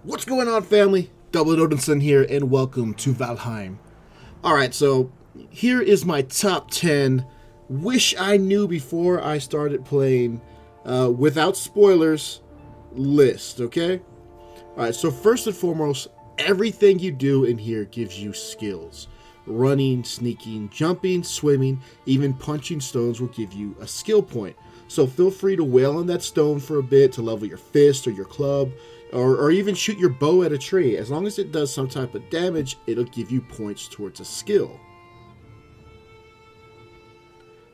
What's going on, family? Dublin Odinson here, and welcome to Valheim. Alright, so here is my top 10 wish I knew before I started playing without spoilers list, okay? Alright, so first and foremost, everything you do in here gives you skills. Running, sneaking, jumping, swimming, even punching stones will give you a skill point. So feel free to wail on that stone for a bit to level your fist or your club, or even shoot your bow at a tree. As long as it does some type of damage, it'll give you points towards a skill.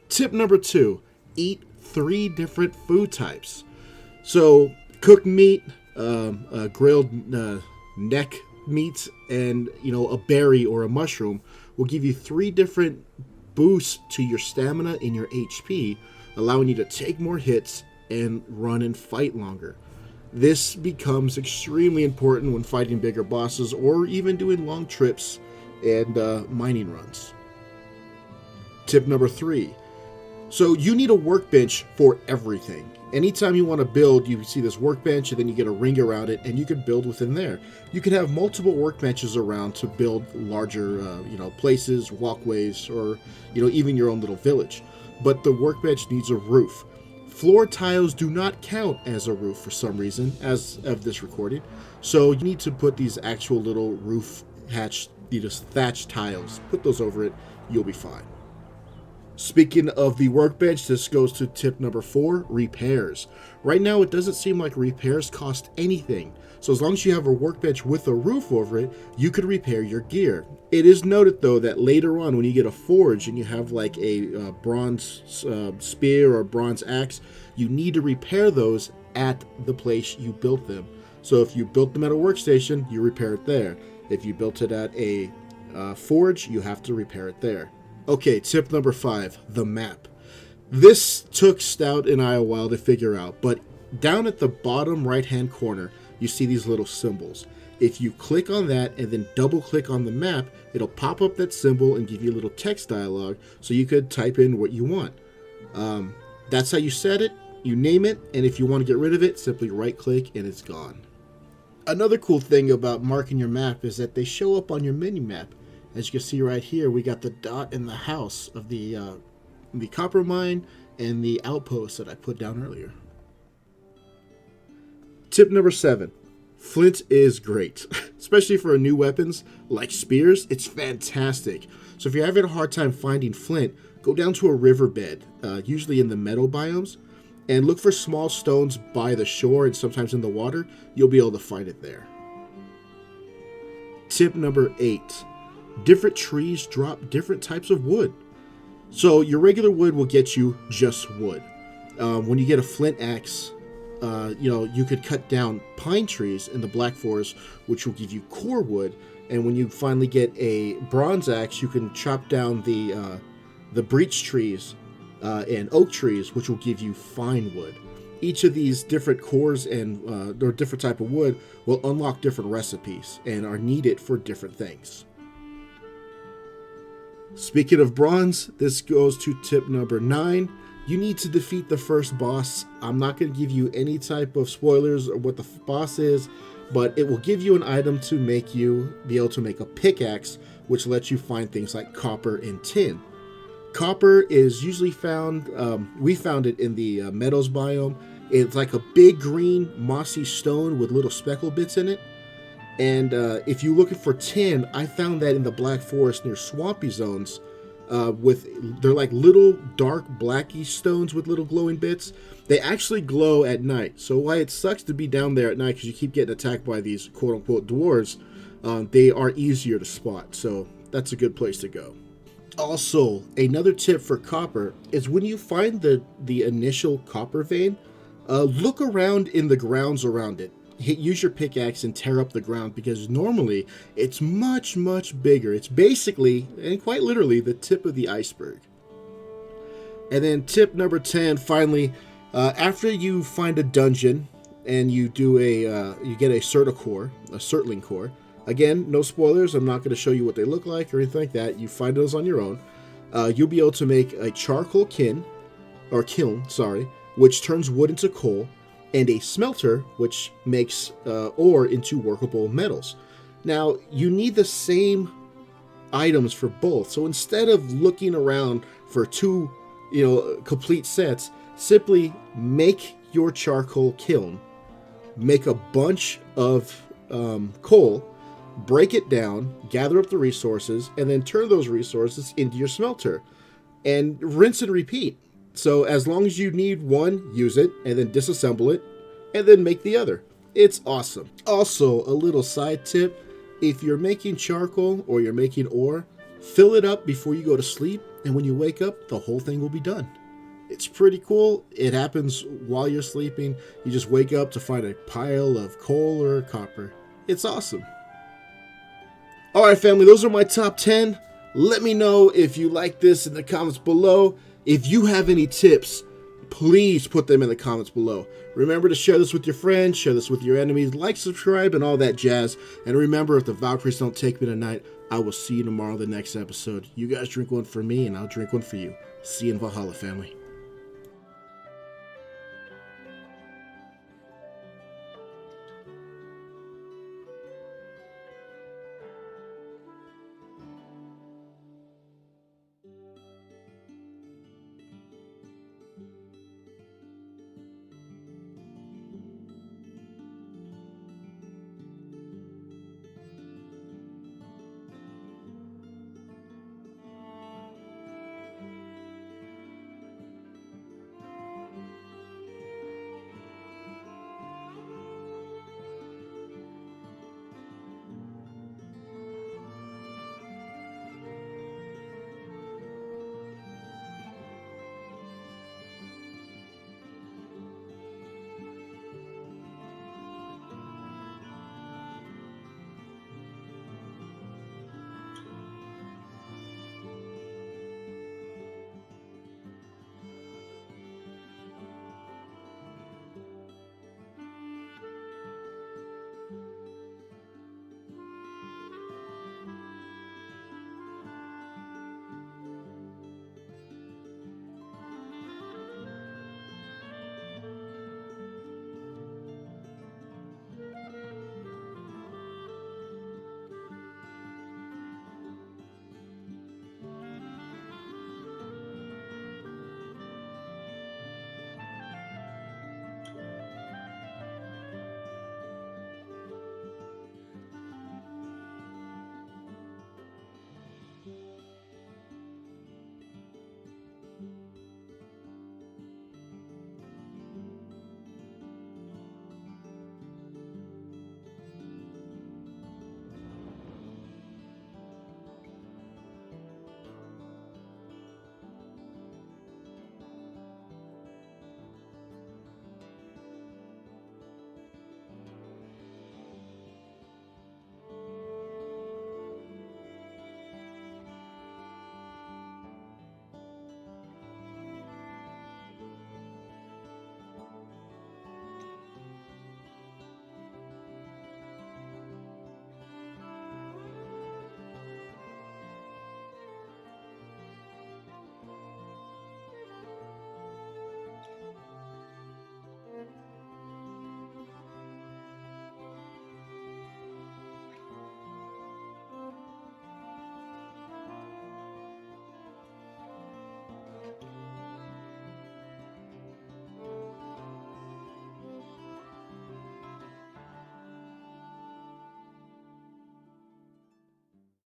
Tip number 2, eat 3 different food types. So cooked meat, grilled neck meat, and a berry or a mushroom will give you 3 different boosts to your stamina and your HP, allowing you to take more hits and run and fight longer. This becomes extremely important when fighting bigger bosses or even doing long trips and mining runs. Tip number 3. So you need a workbench for everything. Anytime you want to build, you see this workbench and then you get a ring around it and you can build within there. You can have multiple workbenches around to build larger places, walkways, or even your own little village. But the workbench needs a roof. Floor tiles do not count as a roof for some reason, as of this recording. So you need to put these actual little roof thatch tiles. Put those over it, you'll be fine. Speaking of the workbench, this goes to tip number 4, repairs. Right now, it doesn't seem like repairs cost anything. So as long as you have a workbench with a roof over it, you could repair your gear. It is noted, though, that later on when you get a forge and you have like a bronze spear or bronze axe, you need to repair those at the place you built them. So if you built them at a workstation, you repair it there. If you built it at a forge, you have to repair it there. Okay, tip number 5, the map. This took Stout and I a while to figure out, but down at the bottom right-hand corner, you see these little symbols. If you click on that and then double-click on the map, it'll pop up that symbol and give you a little text dialog so you could type in what you want. That's how you set it, you name it, and if you want to get rid of it, simply right-click and it's gone. Another cool thing about marking your map is that they show up on your Minimap. As you can see right here, we got the dot in the house of the copper mine and the outpost that I put down earlier. Tip number 7. Flint is great, especially for new weapons like spears. It's fantastic. So if you're having a hard time finding flint, go down to a riverbed, usually in the meadow biomes, and look for small stones by the shore and sometimes in the water. You'll be able to find it there. Tip number 8. Different trees drop different types of wood. So your regular wood will get you just wood. When you get a flint axe, you could cut down pine trees in the Black Forest, which will give you core wood. And when you finally get a bronze axe, you can chop down the breech trees and oak trees, which will give you fine wood. Each of these different cores and or different type of wood will unlock different recipes and are needed for different things. Speaking of bronze, this goes to tip number 9. You need to defeat the first boss. I'm not going to give you any type of spoilers or what the boss is, but it will give you an item to make you be able to make a pickaxe, which lets you find things like copper and tin. Copper is usually found, we found it in the meadows biome. It's like a big green mossy stone with little speckle bits in it. And if you're looking for tin, I found that in the Black Forest near swampy zones. They're like little dark blacky stones with little glowing bits. They actually glow at night. So why it sucks to be down there at night, because you keep getting attacked by these quote-unquote dwarves, they are easier to spot. So that's a good place to go. Also, another tip for copper is when you find the initial copper vein, look around in the grounds around it. Use your pickaxe and tear up the ground, because normally it's much, much bigger. It's basically, and quite literally, the tip of the iceberg. And then tip number 10, finally, after you find a dungeon and you do you get a Certling core. Again, no spoilers. I'm not going to show you what they look like or anything like that. You find those on your own. You'll be able to make a charcoal kiln, which turns wood into coal. and a smelter, which makes ore into workable metals. Now, you need the same items for both. So instead of looking around for two, complete sets, simply make your charcoal kiln, make a bunch of coal, break it down, gather up the resources, and then turn those resources into your smelter and rinse and repeat. So as long as you need one, use it and then disassemble it and then make the other. It's awesome. Also, a little side tip, if you're making charcoal or you're making ore, fill it up before you go to sleep, and when you wake up, the whole thing will be done. It's pretty cool. It happens while you're sleeping. You just wake up to find a pile of coal or copper. It's awesome. All right, family, those are my top 10. Let me know if you like this in the comments below. If you have any tips, please put them in the comments below. Remember to share this with your friends, share this with your enemies, like, subscribe, and all that jazz. And remember, if the Valkyries don't take me tonight, I will see you tomorrow in the next episode. You guys drink one for me, and I'll drink one for you. See you in Valhalla, family.